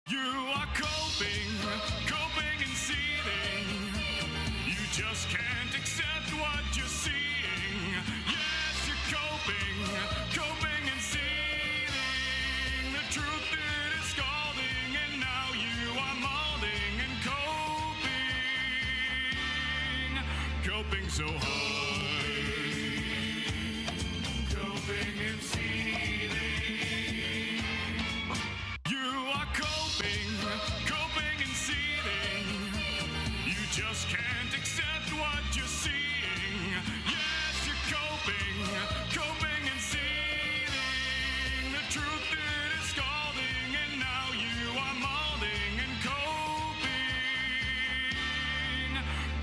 You are coping and seething. You just can't accept what you're seeing. Yes, you're coping and seething. The truth it is scalding, and now you are molding and coping so hard. Coping and seething. You are coping and seething. You just can't accept what you're seeing. Yes, you're coping and seething. The truth it is scalding, and now you are molding and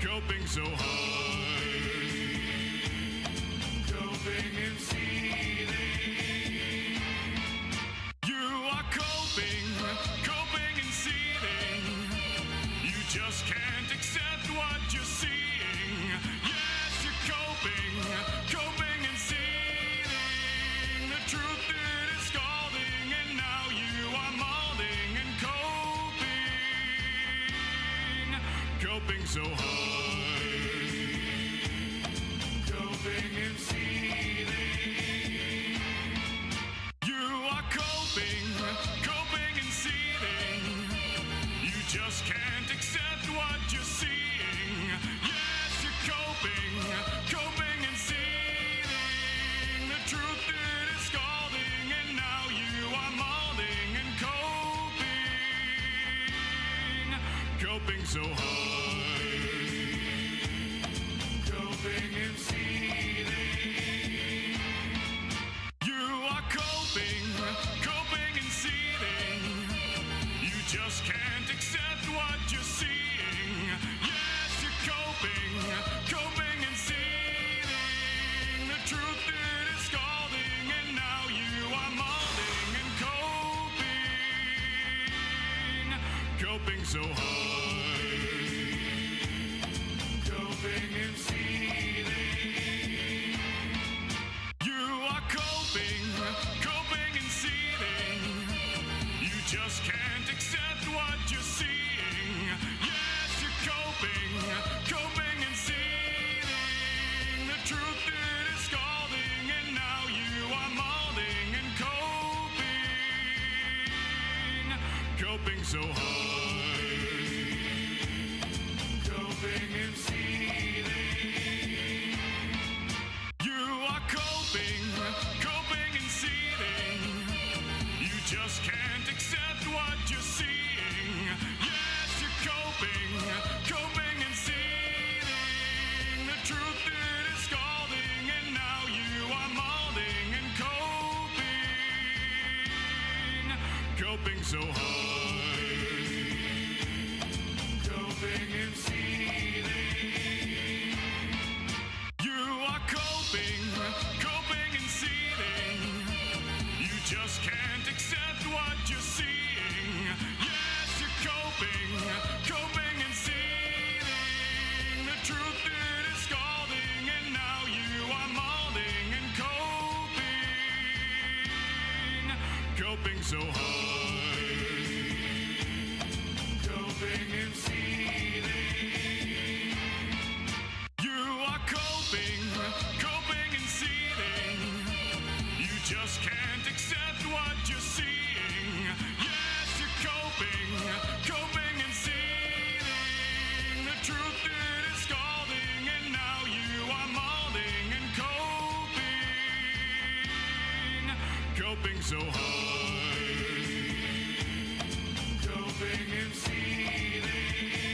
coping so hard. Coping and seething. You are coping and seething. You just can't accept what you're seeing. Yes, you're coping and seething. The truth it is scalding, and now you are molding and coping so hard. Coping and seething. You are coping and seething. You just can't accept what you're seeing. Yes, you're coping and seething. The truth it is scalding, and now you are molding and coping so hard. Coping and seething. You are coping and seething. You just can't accept what you're seeing. Yes, you're coping and seething. The truth it is scalding, and now you are molding and coping so hard. Coping and seething. You are coping and seething. You just can't accept what you're seeing. Yes, you're coping and seething. The truth it is scalding, and now you are molding and coping so hard. Coping and seething. You are coping and seething. You just can't accept what you're seeing. Yes, you're coping and seething. The truth it is scalding, and now you are molding and coping so hard. Coping and seething. You are coping and seething. You just can't accept what you're seeing. Yes, you're coping and seething. The truth it is scalding, and now you are molding and coping so hard. Coping and seething. You are coping and seething. You just can't accept what you're seeing. Yes, you're coping and seething. The truth it is scalding, and now you are molding and coping so hard. Coping and seething.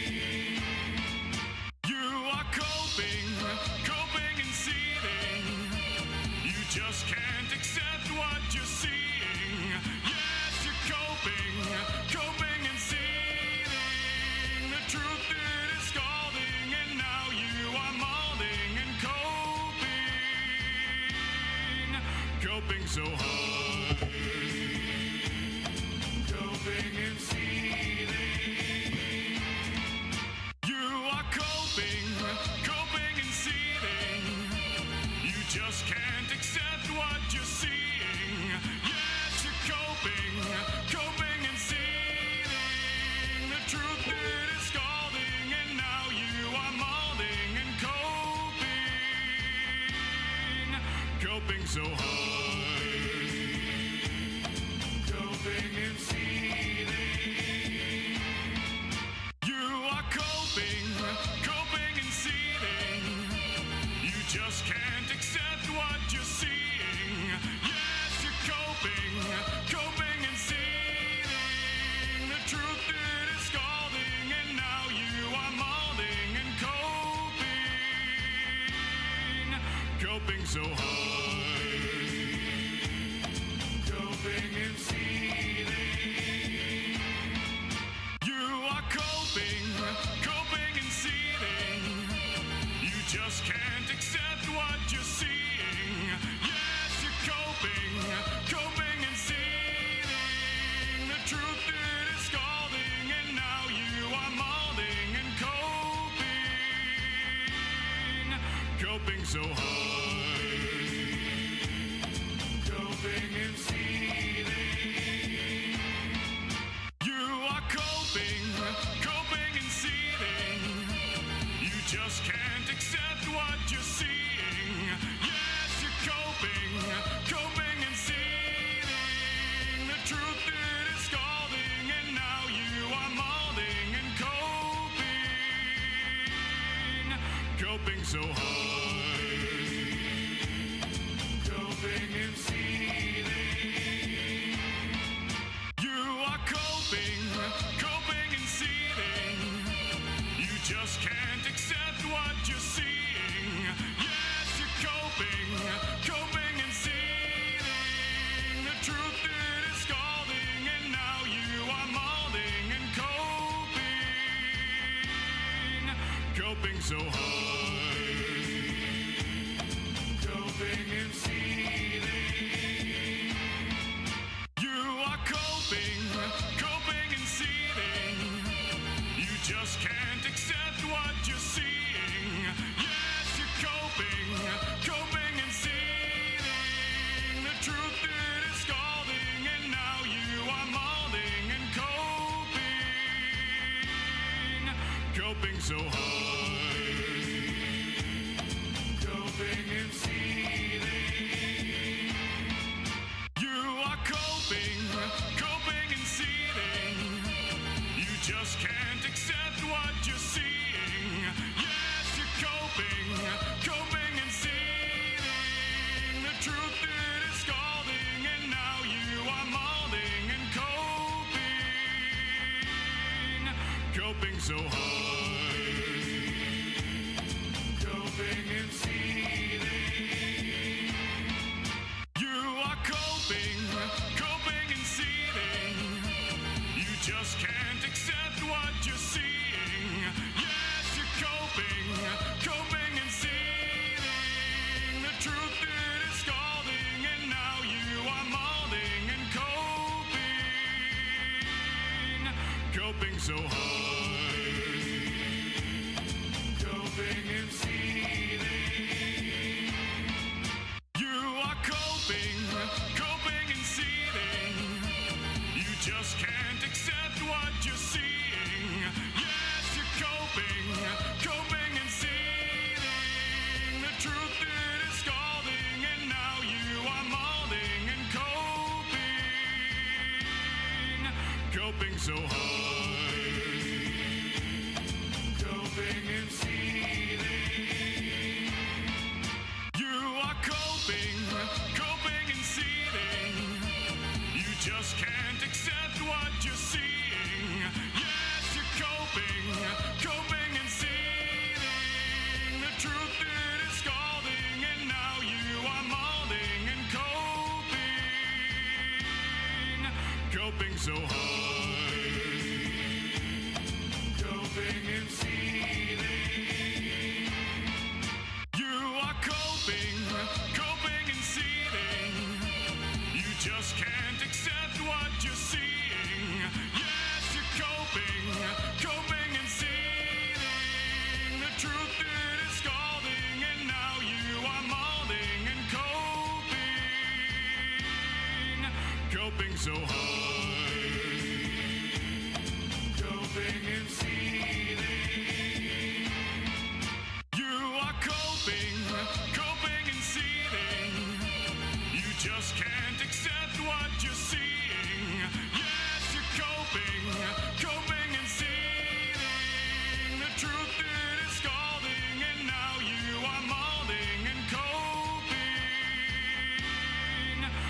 so hard, coping and seething. You are coping and seething. You just can't accept what you're seeing. Yes, you're coping and seething. The truth it is scalding, and now you are molding and coping so hard, coping and seething. You are coping and seething. You just can't accept what you're seeing. Yes, you're coping and seething. The truth it is scalding, and now you are molding and coping so hard, coping and seething. You are coping and seething. You just can't accept what you're seeing. Yes, you're coping and seething. The truth it is scalding, and now you are molding and coping so hard, coping and seething. You are coping and seething. You just can't accept what you're seeing. Yes, you're coping and seething. The truth it is scalding, and now you are molding and coping so hard, coping and seething. You are coping and seething. You just can't accept what you're seeing. Yes, you're coping and seething. The truth it is scalding, and now you are molding and coping so hard, coping and seething. You are coping and seething. You just can't accept what you're seeing. Yes, you're coping and seething. The truth it is scalding, and now you are molding and coping so hard, coping and seething. You are coping and seething. You just can't accept what you're seeing. Yes, you're coping and seething. The truth it is scalding, and now you are molding and coping so hard, coping and seething. You are coping and seething. You just can't accept what you're seeing. Yes, you're coping and seething. The truth it is scalding, and now you are molding and coping so hard, coping and seething. You are coping and seething. You just can't accept what you're seeing. Yes, you're coping and seething. The truth it is scalding, and now you are molding and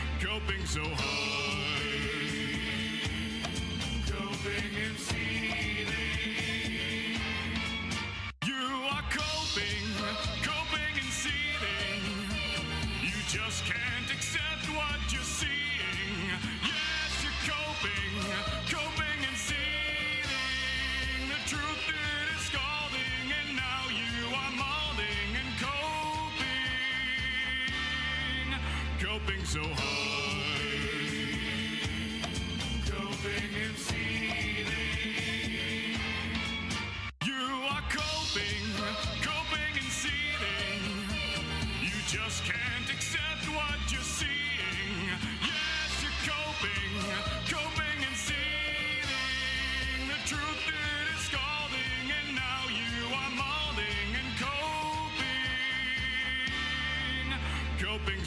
coping so hard, coping and seething. You are coping and seething. You just can't accept what you're seeing. Yes, you're coping and seething. The truth it is scalding, and now you are molding and coping so hard, coping and seething. You are coping and seething.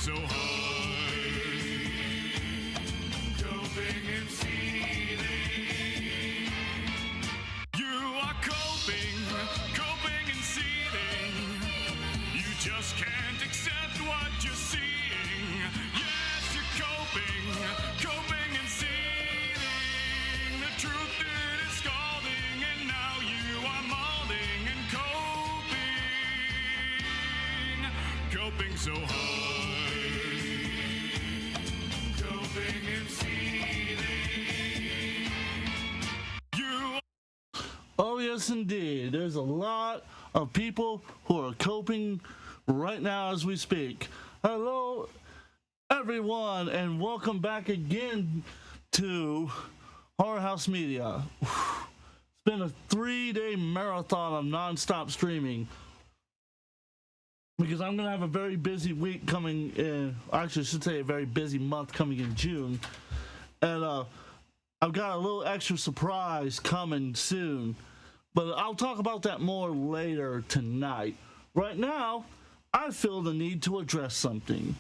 so hard, coping and seething. You are coping and seething. You just can't accept what you're seeing. Yes, you're coping and seething. The truth it is scalding, and now you are molding and coping so hard, coping and seething. You. Oh yes, indeed. There's a lot of people who are coping right now as we speak. Hello, everyone, and welcome back again to Horror House Media. It's been a 3-day marathon of non-stop streaming because I'm going to have a very busy week coming in. Actually, I should say a very busy month coming in June. And I've got a little extra surprise coming soon. But I'll talk about that more later tonight. Right now, I feel the need to address something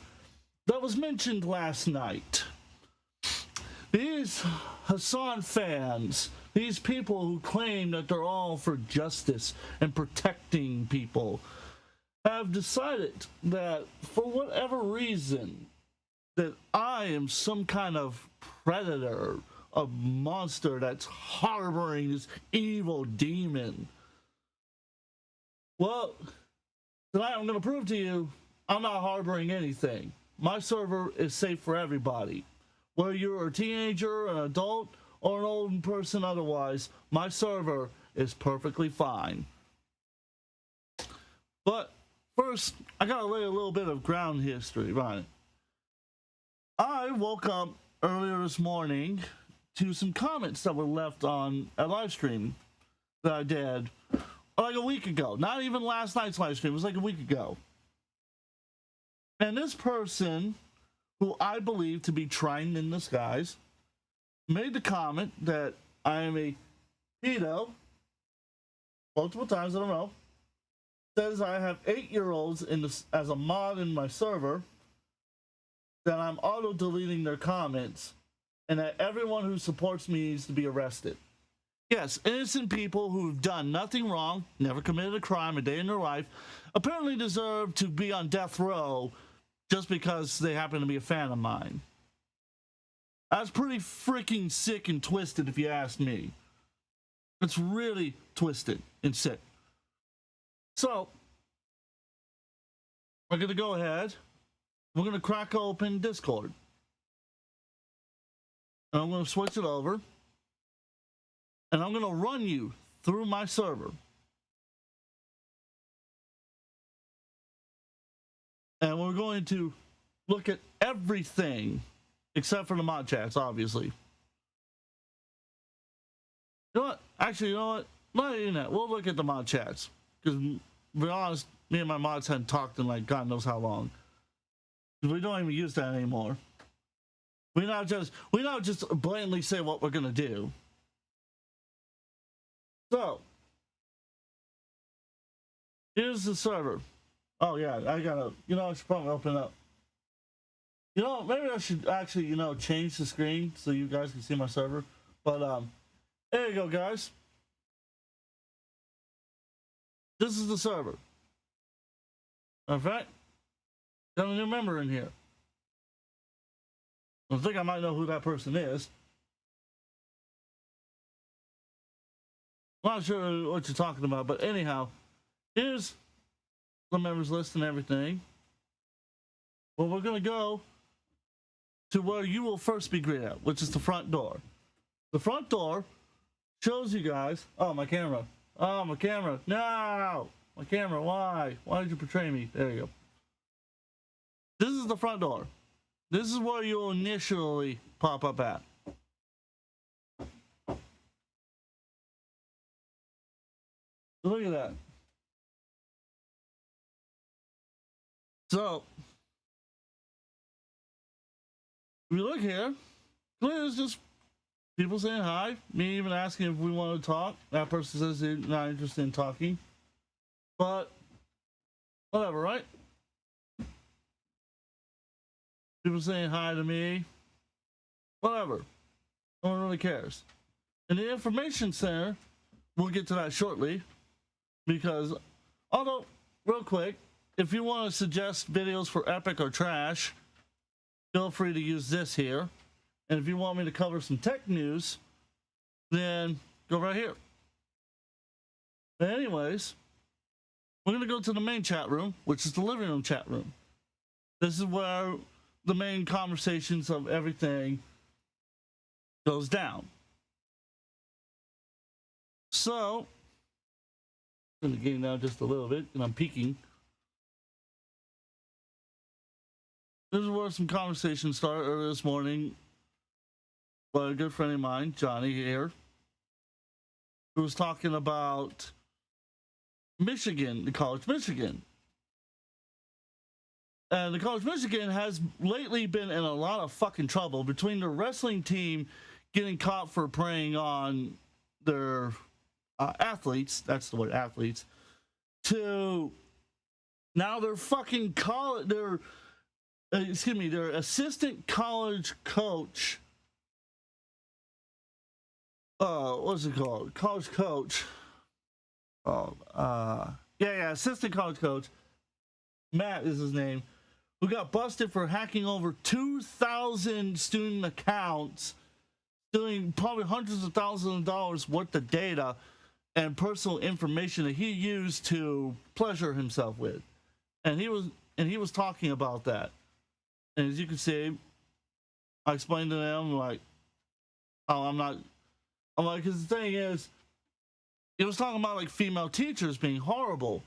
that was mentioned last night. These Hassan fans, these people who claim that they're all for justice and protecting people, have decided that for whatever reason, that I am some kind of predator, a monster that's harboring this evil demon. Well, tonight I'm going to prove to you I'm not harboring anything. My server is safe for everybody. Whether you're a teenager, an adult, or an old person otherwise, my server is perfectly fine. But first, I gotta lay a little bit of ground history on it. I woke up earlier this morning to some comments that were left on a live stream that I did like a week ago. Not even last night's live stream, it was like a week ago. And this person, who I believe to be Triton in disguise, made the comment that I am a pedo multiple times in a row. Says I have 8-year-olds in this as a mod in my server, that I'm auto-deleting their comments, and that everyone who supports me needs to be arrested. Yes, innocent people who've done nothing wrong, never committed a crime a day in their life, apparently deserve to be on death row just because they happen to be a fan of mine. That's pretty freaking sick and twisted if you ask me. It's really twisted and sick. So, we're going to go ahead. We're going to crack open Discord. And I'm going to switch it over. And I'm going to run you through my server. And we're going to look at everything except for the mod chats, obviously. You know what? Actually, you know what? Not even that. We'll look at the mod chats. Because, to be honest, me and my mods hadn't talked in like God knows how long. We don't even use that anymore. We now just blatantly say what we're gonna do. So here's the server. Oh yeah, I gotta, I should probably open up. Maybe I should actually, change the screen so you guys can see my server. But there you go, guys. This is the server. In fact, got a new member in here. I think I might know who that person is. I'm not sure what you're talking about, but anyhow, here's the members list and everything. Well, we're gonna go to where you will first be greeted at, which is the front door. The front door shows you guys. Oh, my camera. Oh, my camera. No! My camera, why? Why did you betray me? There you go. This is the front door. This is where you'll initially pop up at. Look at that. So, if you look here, there's just people saying hi, me even asking if we want to talk. That person says they're not interested in talking. But, whatever, right? people saying hi to me, whatever. No one really cares. In the information center, we'll get to that shortly, because, although, real quick, if you want to suggest videos for epic or trash, feel free to use this here. And if you want me to cover some tech news, then go right here. But anyways, we're going to go to the main chat room, which is the living room chat room. This is where the main conversations of everything goes down. So, I'm going to get down just a little bit, and I'm peeking. This is where some conversations started earlier this morning by a good friend of mine, Johnny here, who was talking about Michigan, the College Michigan. And the College Michigan has lately been in a lot of fucking trouble between the wrestling team getting caught for preying on their athletes, that's the word, athletes, to now their fucking college, their assistant college coach, what's it called? College coach. Assistant college coach. Matt is his name, who got busted for hacking over 2,000 student accounts, stealing probably hundreds of thousands of dollars worth of data and personal information that he used to pleasure himself with. And he was talking about that. And as you can see, I explained to them, like, oh, I'm like, because the thing is, he was talking about, like, female teachers being horrible.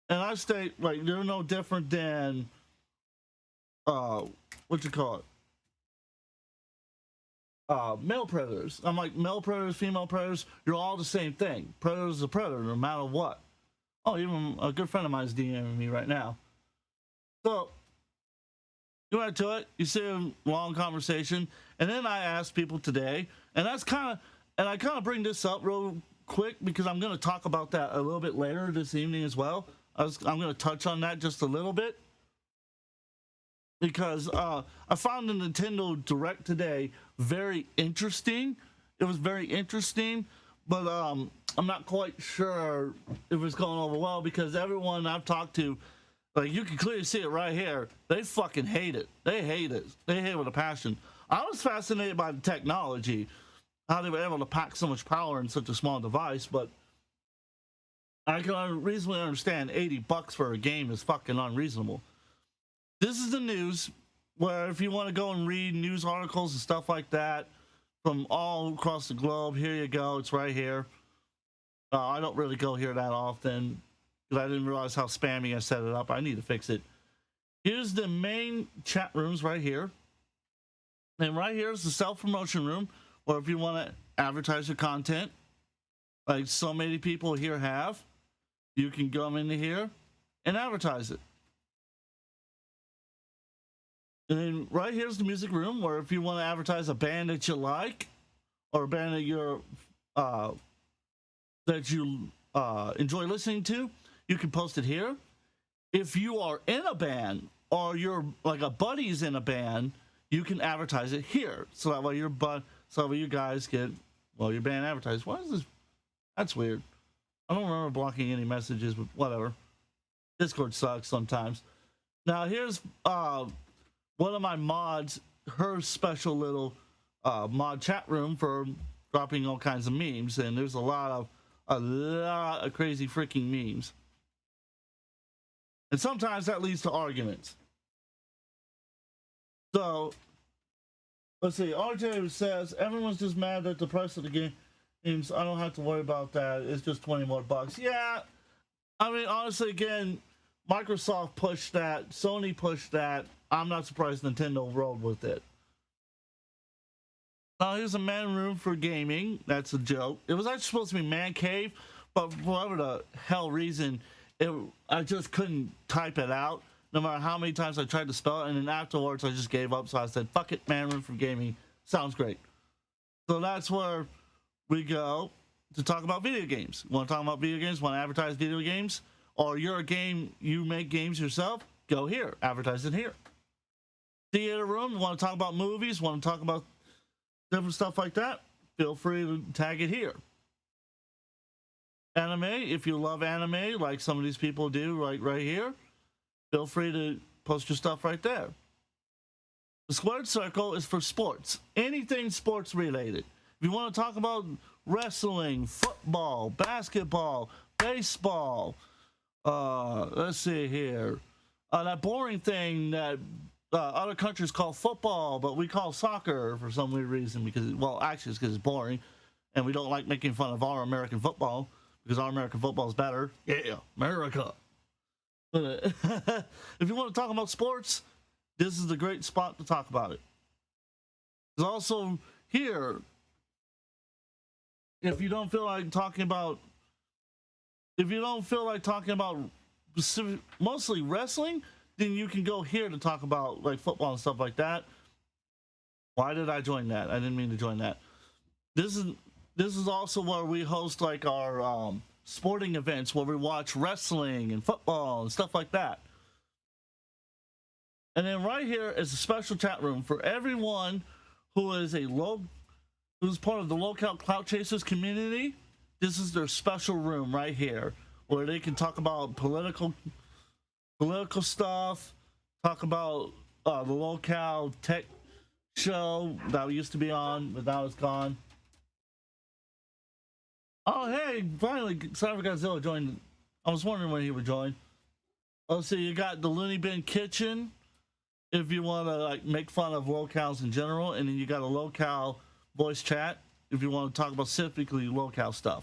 And I state, like, they're no different than, male predators. I'm like, male predators, female predators, you're all the same thing. Predator is a predator, no matter what. Oh, even a good friend of mine is DMing me right now. So, go right to it. You see a long conversation. And then I asked people today, and I kind of bring this up real quick because I'm going to talk about that a little bit later this evening as well. I'm going to touch on that just a little bit because I found the Nintendo Direct today very interesting. It was very interesting, but I'm not quite sure if it's going over well because everyone I've talked to, like, you can clearly see it right here, they fucking hate it. They hate it. They hate it with a passion. I was fascinated by the technology, how they were able to pack so much power in such a small device, but I can reasonably understand $80 for a game is fucking unreasonable. This is the news where if you want to go and read news articles and stuff like that from all across the globe, here you go. It's right here. I don't really go here that often because I didn't realize how spammy I set it up. I need to fix it. Here's the main chat rooms right here. And right here is the self-promotion room, or if you want to advertise your content, like so many people here have, you can go into here and advertise it. And then right here's the music room, where if you want to advertise a band that you like, or a band that you're enjoy listening to, you can post it here. If you are in a band, or you're like a buddy's in a band, you can advertise it here. So that way you guys get, well, your band advertised. Why is this? That's weird. I don't remember blocking any messages, but whatever. Discord sucks sometimes. Now here's one of my mods, her special little mod chat room for dropping all kinds of memes, and there's a lot of crazy freaking memes. And sometimes that leads to arguments. So let's see. RJ says everyone's just mad at the price of the games. I don't have to worry about that. It's just $20 more. Yeah, I mean, honestly, again, Microsoft pushed that, Sony pushed that. I'm not surprised Nintendo rolled with it. Now here's a man room for gaming. That's a joke. It was actually supposed to be man cave, but for whatever the hell reason, I just couldn't type it out. No matter how many times I tried to spell it, and then afterwards I just gave up. So I said, "Fuck it, man room for gaming. Sounds great." So that's where we go to talk about video games. Want to talk about video games? Want to advertise video games? Or you're a game, you make games yourself? Go here, advertise it here. theater room, want to talk about movies, want to talk about different stuff like that, feel free to tag it here. Anime, if you love anime like some of these people do right here, feel free to post your stuff right there. The squared circle is for sports, anything sports related. If you want to talk about wrestling, football, basketball, baseball, let's see here, that boring thing that other countries call football, but we call soccer for some weird reason, because, well, actually it's because it's boring, and we don't like making fun of our American football, because our American football is better. Yeah, America. If you want to talk about sports, this is the great spot to talk about it. There's also here, if you don't feel like talking about mostly wrestling, then you can go here to talk about like football and stuff like that. Why did I join that? I didn't mean to join that. This is also where we host like our sporting events, where we watch wrestling and football and stuff like that. And then right here is a special chat room for everyone who is who's part of the Local Clout Chasers community. This is their special room right here, where they can talk about political stuff, talk about the Local Tech show that used to be on, but now it's gone. Oh, hey, finally, Cyber Godzilla joined. I was wondering when he would join. Oh, so you got the Looney Bin Kitchen, if you want to like make fun of locals in general, and then you got a local voice chat if you want to talk about specifically local stuff.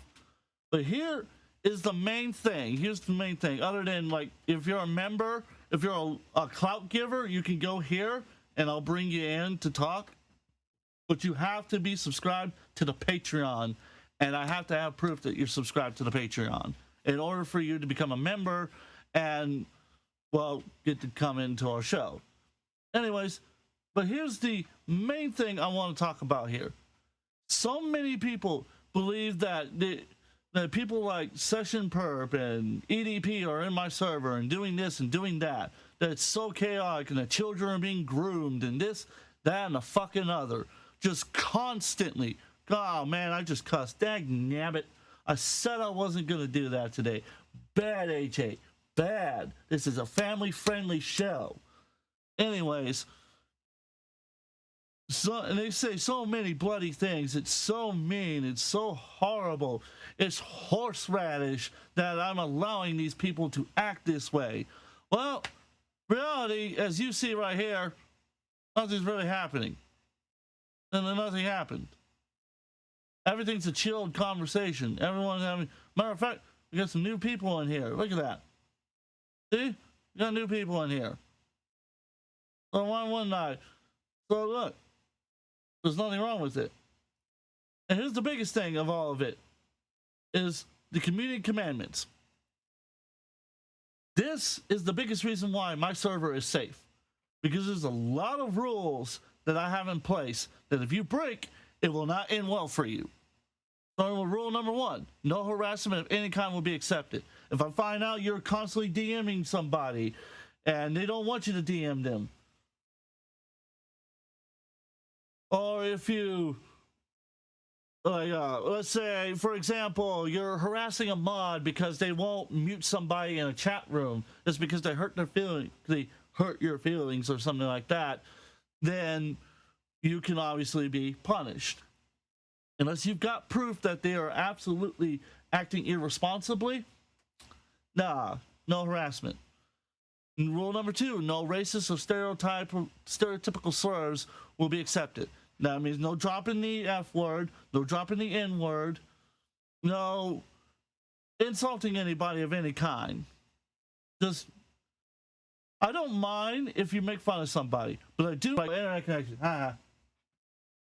But here is the main thing. Here's the main thing. Other than like, if you're a member, if you're a clout giver, you can go here and I'll bring you in to talk. But you have to be subscribed to the Patreon, and I have to have proof that you're subscribed to the Patreon in order for you to become a member and, well, get to come into our show. Anyways, but here's the main thing I want to talk about here. So many people believe that that people like Session Perp and EDP are in my server and doing this and doing that. That it's so chaotic and the children are being groomed and this, that, and the fucking other. Just constantly. Oh man, I just cussed. Dag nabbit. I said I wasn't going to do that today. Bad, AJ. Bad. This is a family-friendly show. Anyways, and they say so many bloody things. It's so mean. It's so horrible. It's horseradish that I'm allowing these people to act this way. Well, reality, as you see right here, nothing's really happening. And then nothing happened. Everything's a chilled conversation. Everyone's having... Matter of fact, we got some new people in here. Look at that. See? We got new people in here. So why wouldn't I? So look, there's nothing wrong with it. And here's the biggest thing of all of it, is the community commandments. This is the biggest reason why my server is safe. Because there's a lot of rules that I have in place that if you break, it will not end well for you. So rule number 1, no harassment of any kind will be accepted. If I find out you're constantly DMing somebody and they don't want you to DM them, or if you, like, let's say, for example, you're harassing a mod because they won't mute somebody in a chat room just because they hurt your feelings or something like that, then you can obviously be punished. Unless you've got proof that they are absolutely acting irresponsibly, nah, no harassment. And rule number 2, no racist or stereotypical slurs will be accepted. That means no dropping the F word, no dropping the N word, no insulting anybody of any kind. Just, I don't mind if you make fun of somebody, but I do like internet connection.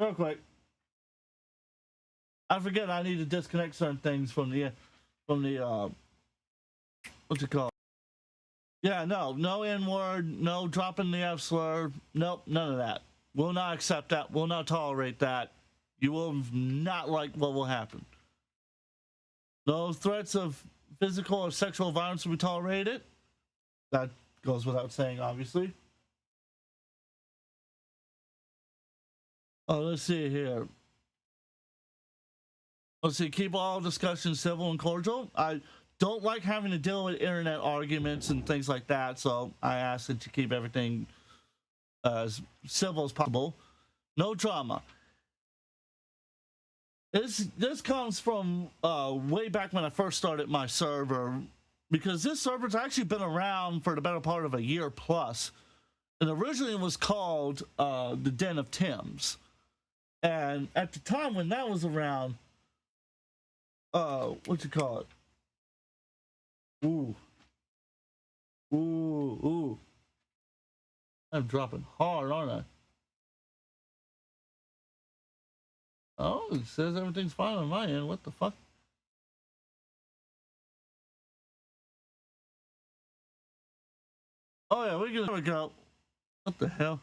Real quick. I forget I need to disconnect certain things from the what's it called? Yeah, no N word, no dropping the F slur, nope, none of that. Will not accept that. Will not tolerate that. You will not like what will happen. No threats of physical or sexual violence will be tolerated. That goes without saying, obviously. Oh, let's see here. Let's see. Keep all discussions civil and cordial. I don't like having to deal with internet arguments and things like that, so I ask that you keep everything as civil as possible. No drama. This comes from way back when I first started my server, because this server's actually been around for the better part of a year plus. And originally it was called the Den of Tims. And at the time when that was around, what you call it? Ooh. Ooh, ooh. I'm dropping hard, aren't I? Oh, it says everything's fine on my end. What the fuck? Oh yeah, there we go. What the hell?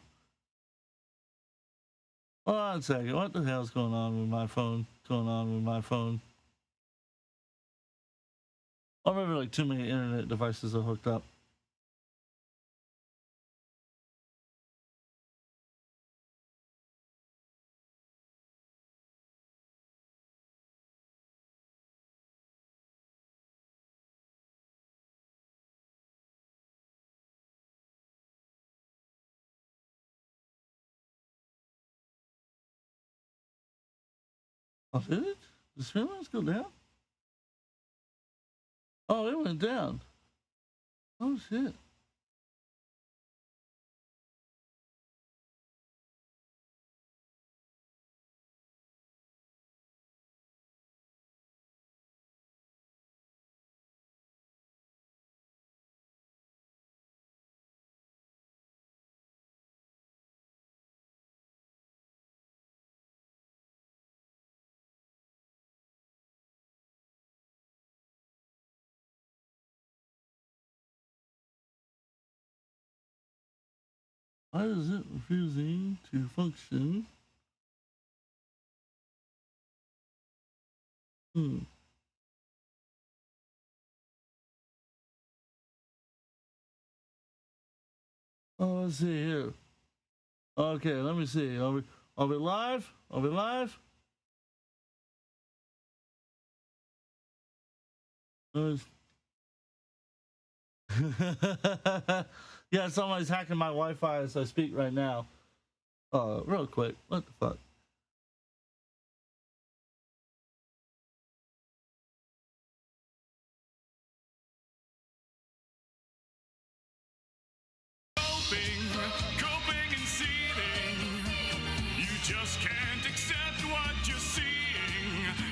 Hold on a second. What the hell's going on with my phone? I remember like too many internet devices are hooked up. Oh, did it? The stream lines go down? Oh, it went down. Oh shit. Why is it refusing to function? Oh, let's see here. Okay, let me see. Are we live? Are we live? Yeah, somebody's hacking my Wi-Fi as I speak right now. Real quick. What the fuck? Coping and seething. You just can't accept what you're seeing.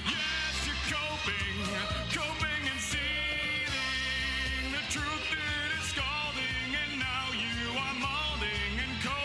Yes, you're coping and seething. The truth it is scalding, and now you are molding and coping.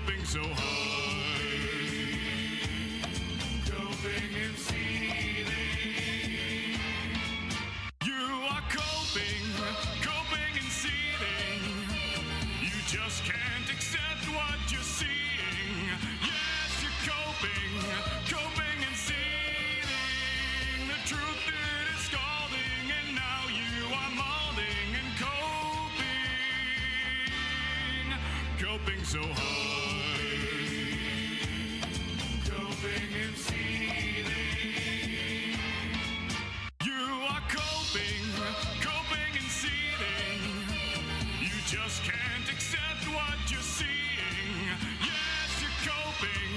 coping so hard, coping and seething. You are coping, coping and seething. You just can't accept what you're seeing. Yes, you're coping, coping and seething. The truth it is scalding, and now you are molding and coping so hard, coping and seething. You are coping, coping and seething. You just can't accept what you're seeing. Yes, you're coping,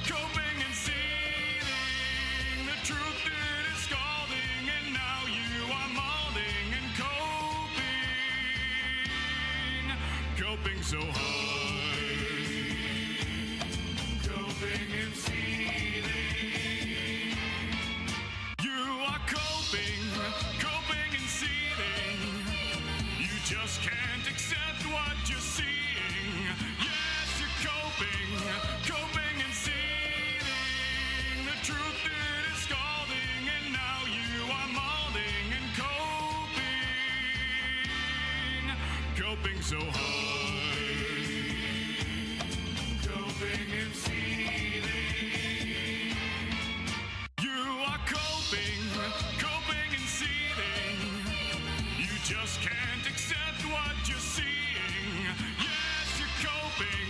coping and seething. The truth it is scalding, and now you are molding and coping so hard, coping and seething. You are coping, coping and seething. You just can't accept what you're seeing. Yes, you're coping, coping and seething. The truth it is scalding, and now you are molding and coping so hard, coping and seething. You are coping, coping and seething. You just can't accept what you're seeing. Yes, you're coping,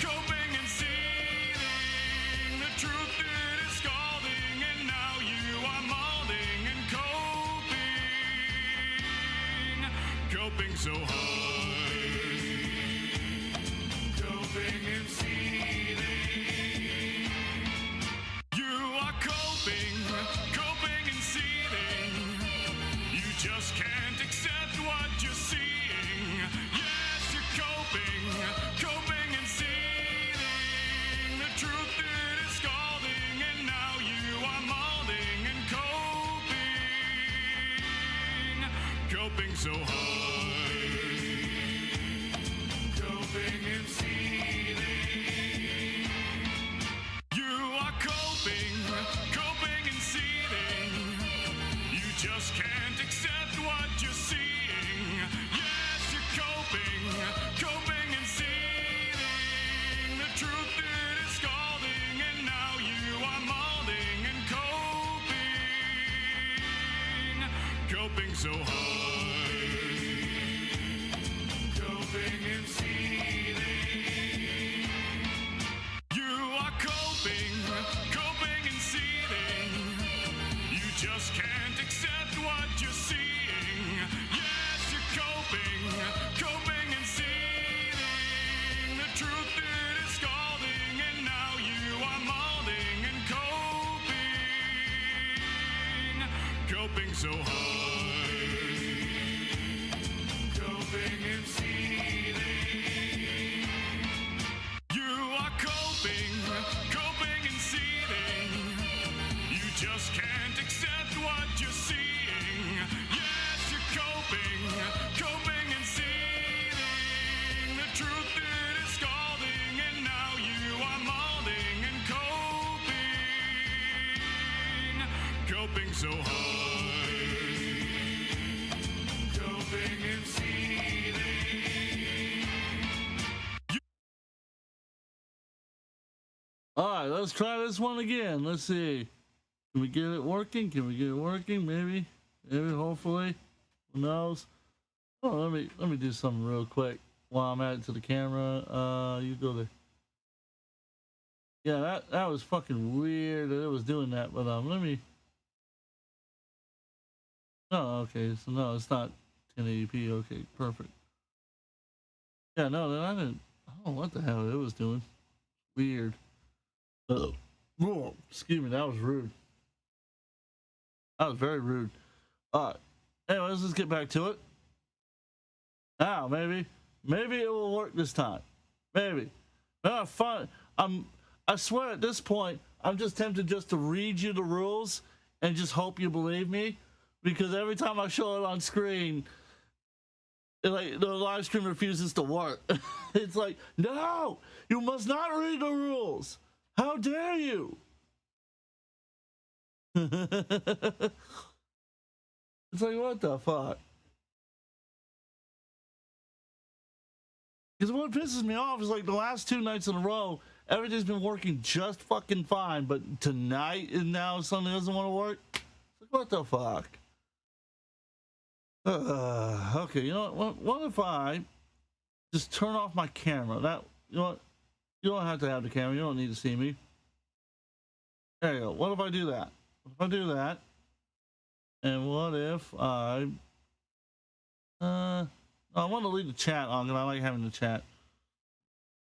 coping and seething. The truth it is scalding, and now you are molding and coping so hard, coping and seething. You are coping, coping and seething. You just can't accept what you're seeing. Yes, you're coping, coping and seething. The truth it is scalding, and now you are molding and coping so hard, coping and seething. You are coping, coping and seething. You just can't accept what you're seeing. Yes, you're coping, coping and seething. The truth it is scalding, and now you are molding and coping so hard, coping and seething. You are coping, coping and seething. You just can't accept what you're seeing. Yes, you're coping, coping and seething. The truth it is scalding, and now you are molding and coping so hard, coping and seething. You are coping, coping and seething. You just can't accept what you're seeing. Yes, you're coping, coping and seething. The truth it is scalding, and now you are molding and coping so hard, coping and seething. All right, let's try this one again. Let's see. Can we get it working? Can we get it working? Maybe, hopefully. Who knows? Oh, let me do something real quick while I'm adding to the camera. You go there. Yeah, that was fucking weird that it was doing that, but let me. Oh, okay. So no, it's not 1080p. Okay, perfect. Yeah, no, then I didn't. I don't know what the hell it was doing. Weird. Oh, excuse me. That was rude. That was very rude. All right. Anyways, let's get back to it. Now, maybe it will work this time. Maybe. Fun. I swear at this point, I'm just tempted just to read you the rules and just hope you believe me. Because every time I show it on screen, like the live stream refuses to work. It's like, no, you must not read the rules. How dare you? It's like, what the fuck? Because what pisses me off is like the last 2 nights in a row, everything's been working just fucking fine, but tonight and now something doesn't want to work. It's like, what the fuck? Okay, you know what if I just turn off my camera? That, you know what? You don't have to have the camera. You don't need to see me. There you go. What if I do that? What if I do that? And what if I want to leave the chat on because I like having the chat.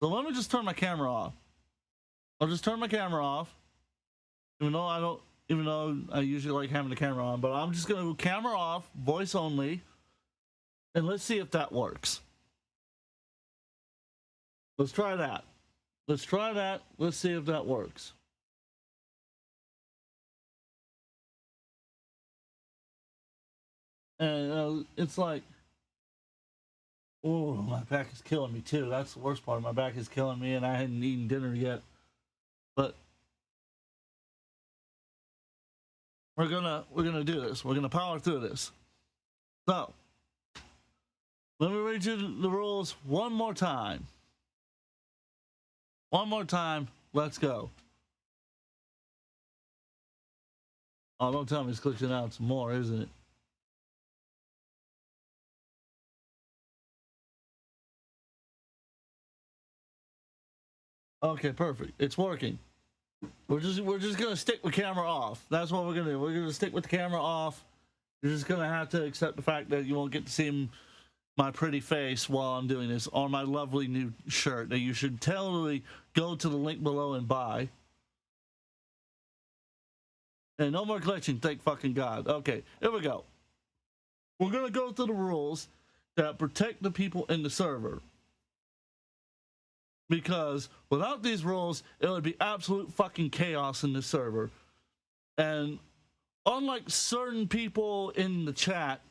So let me just turn my camera off. I'll just turn my camera off. Even though I usually like having the camera on, but I'm just gonna go camera off, voice only, and let's see if that works. Let's try that. Let's try that. Let's see if that works. And it's like, oh, my back is killing me too. That's the worst part. My back is killing me, and I hadn't eaten dinner yet. But we're gonna do this. We're gonna power through this. So let me read you the rules one more time. One more time. Let's go. Oh, don't tell me it's glitching out some more, isn't it? Okay, perfect. It's working. We're just gonna stick with camera off. That's what we're gonna do. We're gonna stick with the camera off. You're just gonna have to accept the fact that you won't get to see my pretty face while I'm doing this, or my lovely new shirt that you should totally go to the link below and buy. And no more glitching, thank fucking God. Okay, here we go. We're gonna go through the rules that protect the people in the server. Because without these rules, it would be absolute fucking chaos in the server. And unlike certain people in the chat,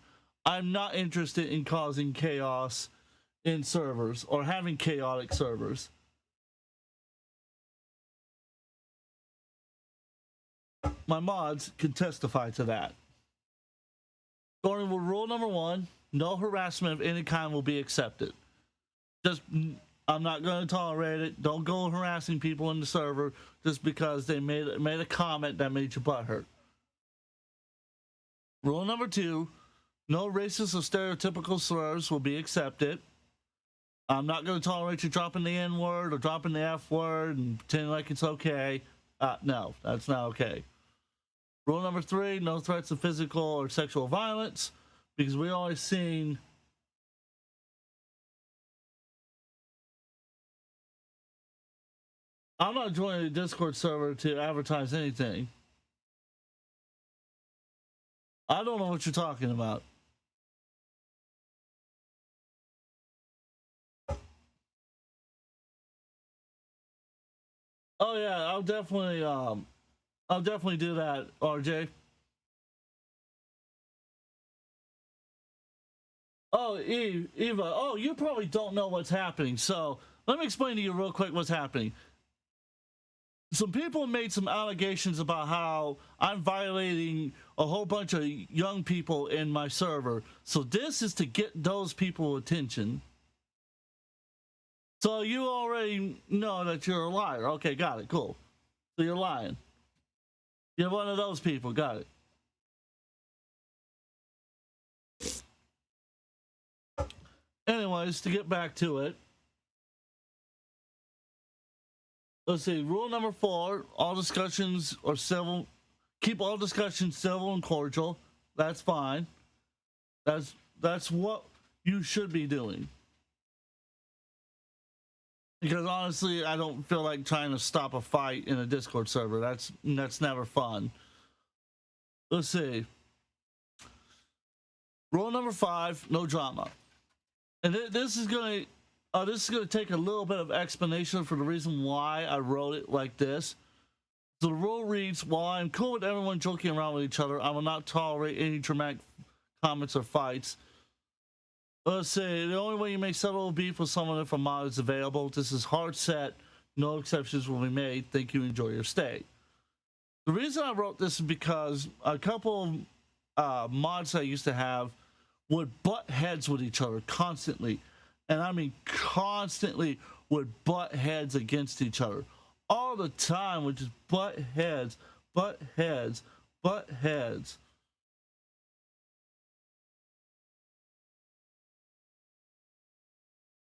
I'm not interested in causing chaos in servers or having chaotic servers. My mods can testify to that. Starting with rule number 1, no harassment of any kind will be accepted. I'm not going to tolerate it. Don't go harassing people in the server just because they made a comment that made you butthurt. Rule number 2, no racist or stereotypical slurs will be accepted. I'm not going to tolerate you dropping the N-word or dropping the F-word and pretending like it's okay. No, that's not okay. Rule number 3, no threats of physical or sexual violence, because we always seen I'm not joining a Discord server to advertise anything. I don't know what you're talking about. Oh yeah, I'll definitely do that, RJ. Oh, Eva. Oh, you probably don't know what's happening. So let me explain to you real quick what's happening. Some people made some allegations about how I'm violating a whole bunch of young people in my server. So this is to get those people attention. So you already know that you're a liar. Okay, got it. Cool. So you're lying. You're one of those people. Got it. Anyways, to get back to it. Let's see, rule number 4, all discussions are civil. Keep all discussions civil and cordial. That's fine. That's what you should be doing. Because honestly, I don't feel like trying to stop a fight in a Discord server. That's never fun. Let's see. Rule number 5, no drama. And this is going to take a little bit of explanation for the reason why I wrote it like this. So the rule reads, while I'm cool with everyone joking around with each other, I will not tolerate any dramatic comments or fights. Let's see. The only way you may settle a beef with someone if a mod is available. This is hard set. No exceptions will be made. Thank you. Enjoy your stay. The reason I wrote this is because a couple mods I used to have would butt heads with each other constantly. And I mean constantly would butt heads against each other. All the time would just butt heads, butt heads, butt heads.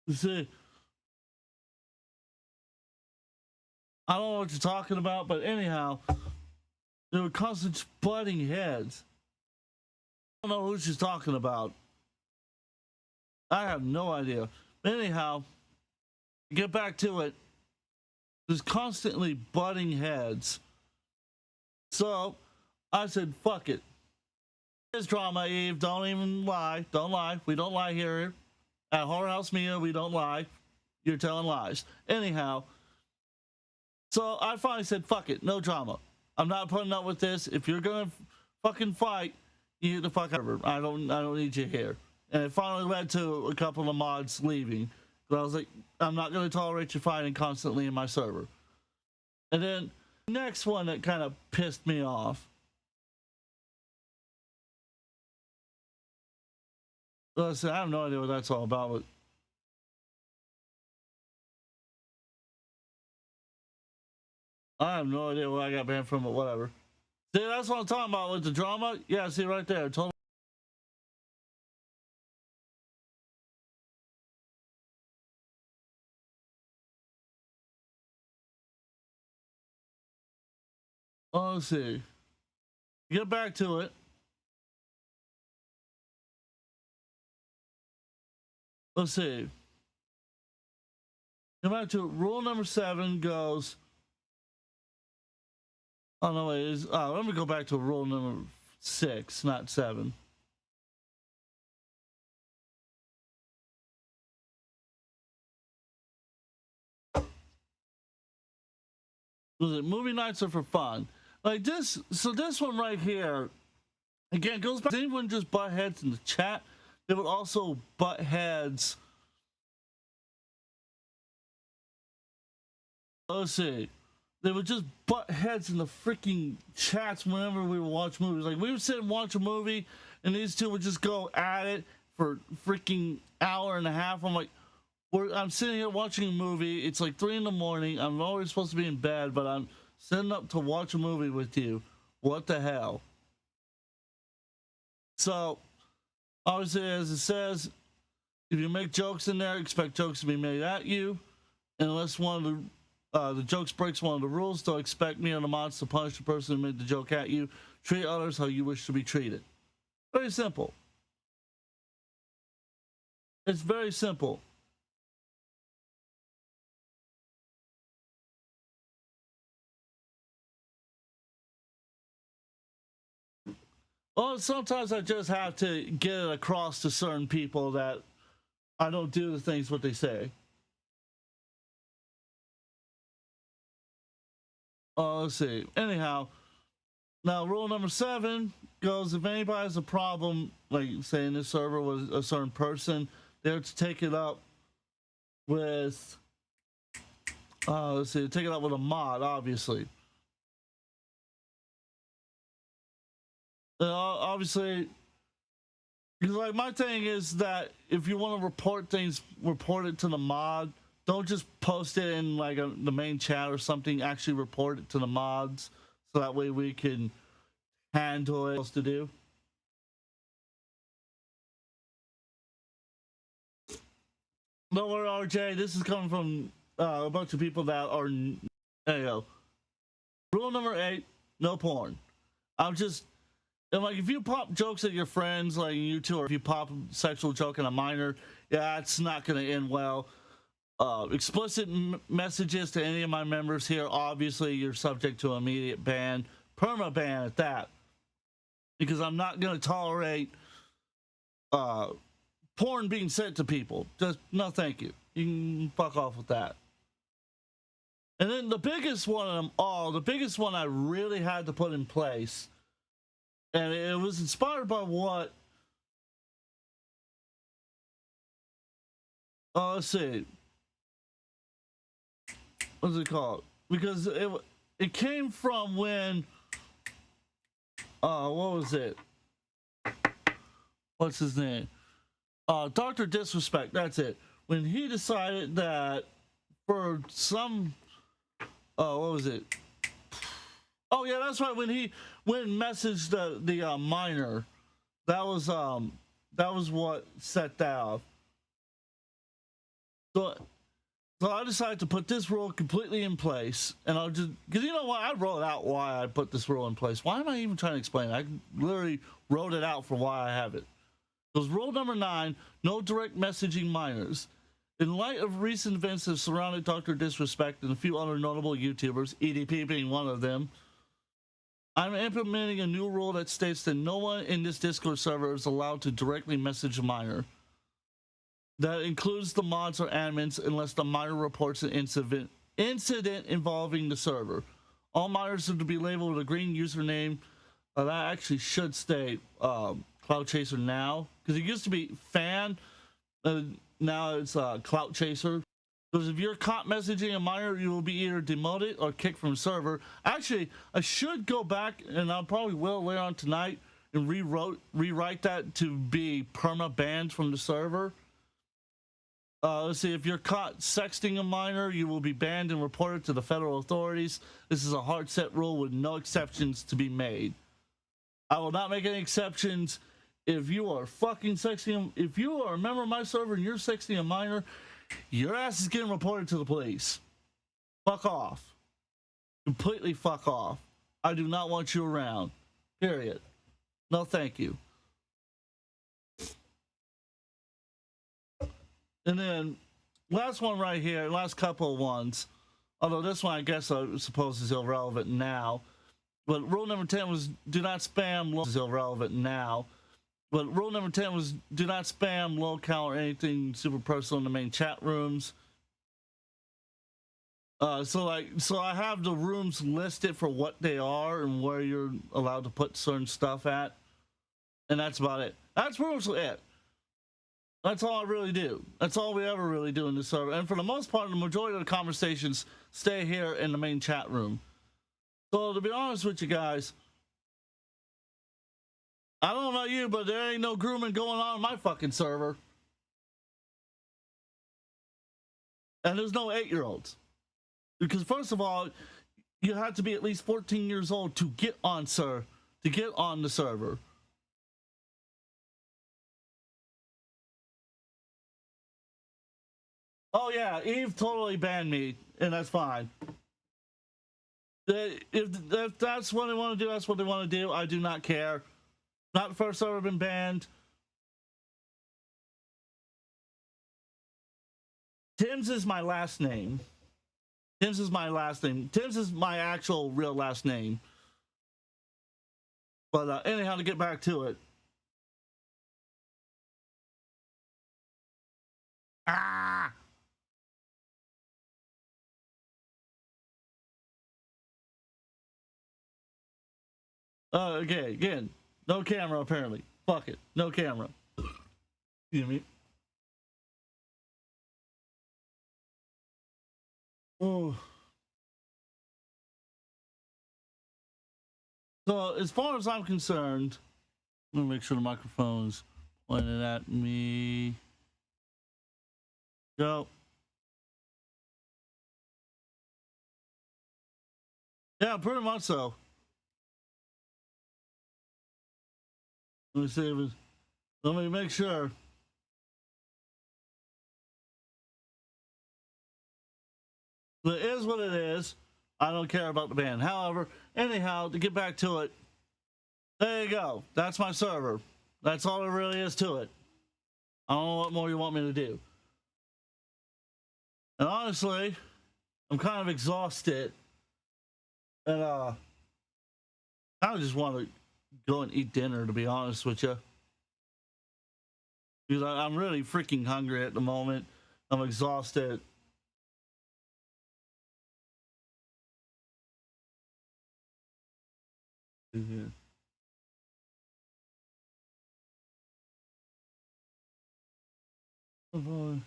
You see, I don't know what you're talking about, but anyhow, they were constantly butting heads. I don't know who she's talking about. I have no idea. But anyhow, get back to it. There's constantly butting heads. So I said, fuck it. It's drama, Eve. Don't even lie. Don't lie. We don't lie here. At Horror House Mia, we don't lie. You're telling lies. Anyhow, so I finally said, fuck it. No drama. I'm not putting up with this. If you're gonna fucking fight, you get the fuck out of her. I don't need you here. And it finally led to a couple of mods leaving. But I was like, I'm not gonna tolerate you fighting constantly in my server. And then the next one that kind of pissed me off. Listen, I have no idea what that's all about, but I have no idea where I got banned from, but whatever. See, that's what I'm talking about with the drama. Yeah, see right there. Total. Oh, let's see. Get back to it. Let's see. Get back to it. Rule number 7 goes. Oh no, wait. Let me go back to rule number 6, not 7. Was it movie nights are for fun? Like this. So this one right here, again, goes back. They wouldn't just butt heads in the chat. They would also butt heads. Let's see. They would just butt heads in the freaking chats whenever we would watch movies. Like we would sit and watch a movie, and these two would just go at it for freaking hour and a half. I'm like, I'm sitting here watching a movie. It's like 3 in the morning. I'm always supposed to be in bed, but I'm sitting up to watch a movie with you. What the hell? So, obviously, as it says, if you make jokes in there, expect jokes to be made at you. Unless one of the jokes breaks one of the rules, don't expect me or the mods to punish the person who made the joke at you. Treat others how you wish to be treated. Very simple. It's very simple. Well, sometimes I just have to get it across to certain people that I don't do the things what they say. Let's see. Anyhow, now rule number 7 goes, if anybody has a problem, like say in this server with a certain person, they're to take it up with, let's see, take it up with a mod, obviously. Obviously, because like my thing is that if you want to report things, report it to the mod. Don't just post it in like the main chat or something. Actually report it to the mods, so that way we can handle it. What else to do? Don't worry, RJ. This is coming from a bunch of people that are. There you go. Rule number 8: no porn. I'm just. And like, if you pop jokes at your friends, like you two, or if you pop a sexual joke at a minor, yeah, it's not going to end well. Explicit messages to any of my members here, obviously you're subject to immediate ban, perma ban at that, because I'm not going to tolerate porn being sent to people. Just no, thank you. You can fuck off with that. And then the biggest one of them all, the biggest one I really had to put in place. And it was inspired by what let's see. What's it called? Because it came from when what was it? What's his name? Dr. Disrespect, that's it. When he decided that for some what was it? Oh yeah, that's right. When he messaged the minor, that was what set that off. So I decided to put this rule completely in place, and I'll just, because you know what, I wrote out why I put this rule in place. Why am I even trying to explain it? I literally wrote it out for why I have it. It was rule number 9: no direct messaging minors. In light of recent events that surrounded Dr. Disrespect and a few other notable YouTubers, EDP being one of them, I'm implementing a new rule that states that no one in this Discord server is allowed to directly message a minor. That includes the mods or admins unless the minor reports an incident involving the server. All minors are to be labeled with a green username. That actually should stay Cloud Chaser now, because it used to be fan. Now it's Cloud Chaser. Because if you're caught messaging a minor, you will be either demoted or kicked from the server. Actually, I should go back, and I probably will later on tonight, and rewrite that to be perma-banned from the server. Let's see, if you're caught sexting a minor, you will be banned and reported to the federal authorities. This is a hard set rule with no exceptions to be made. I will not make any exceptions. If you are fucking sexting, if you are a member of my server and you're sexting a minor, your ass is getting reported to the police. Fuck off. Completely fuck off. I do not want you around. Period. No thank you. And then, last one right here, last couple of ones. Although this one, I guess I suppose is irrelevant now. But rule number 10 was do not spam is irrelevant now. But rule number 10 was do not spam locale or anything super personal in the main chat rooms. So I have the rooms listed for what they are and where you're allowed to put certain stuff at. And that's about it. That's pretty much it. That's all I really do. That's all we ever really do in this server. And for the most part, the majority of the conversations stay here in the main chat room. So to be honest with you guys, I don't know about you, but there ain't no grooming going on in my fucking server. And there's no 8-year-olds. Because first of all, you have to be at least 14 years old to get on the server. Oh yeah, Eve totally banned me, and that's fine. If that's what they want to do, that's what they want to do. I do not care. Not the first server been banned. Tim's is my last name. Tim's is my last name. Tim's is my actual real last name. But anyhow, to get back to it. Ah! Okay, again, no camera apparently. Fuck it, no camera. Excuse me. Oh. So as far as I'm concerned, let me make sure the microphone's pointed at me. Go. Yeah, pretty much so. Let me see if it's, let me make sure. It is what it is. I don't care about the ban. However, anyhow, to get back to it, there you go. That's my server. That's all there really is to it. I don't know what more you want me to do. And honestly, I'm kind of exhausted. And I just want to go and eat dinner, to be honest with you. Because I'm really freaking hungry at the moment. I'm exhausted. Mm-hmm. Oh boy.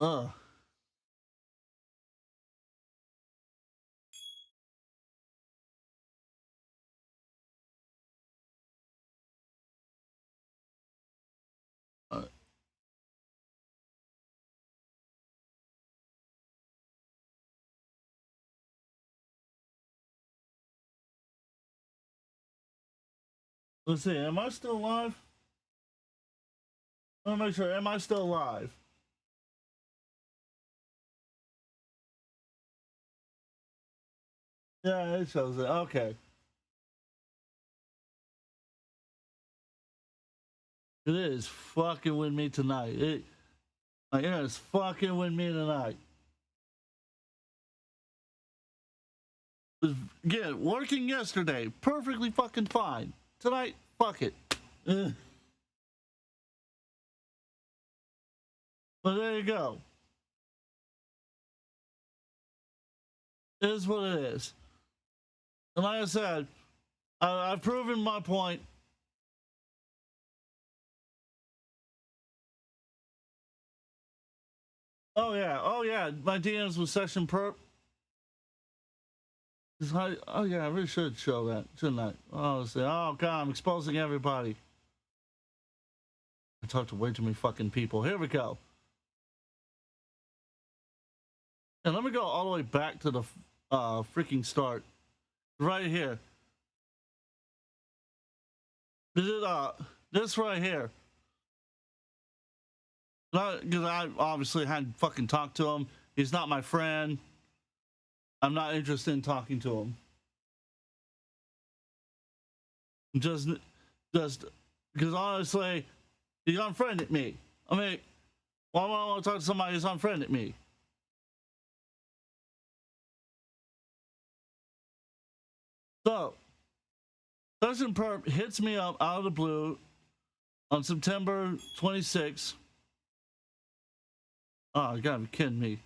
Ugh. Let's see. Am I still live? Let me make sure. Am I still live? Yeah, it shows it. Okay. It is fucking with me tonight. My internet's fucking with me tonight. Again, working yesterday, perfectly fucking fine. Tonight, fuck it. Ugh. But there you go. It is what it is. And like I said, I've proven my point. Oh yeah, my DMs with Session Perp. Oh yeah, I really should show that, shouldn't I? Honestly, oh god, I'm exposing everybody. I talked to way too many fucking people. Here we go. And let me go all the way back to the freaking start. Right here. This right here. Because I obviously hadn't fucking talked to him. He's not my friend. I'm not interested in talking to him. Just because honestly, he unfriended me. I mean, why would I want to talk to somebody who's unfriended me? So, Session Perp hits me up out of the blue on September 26th. Oh, you gotta be kidding me.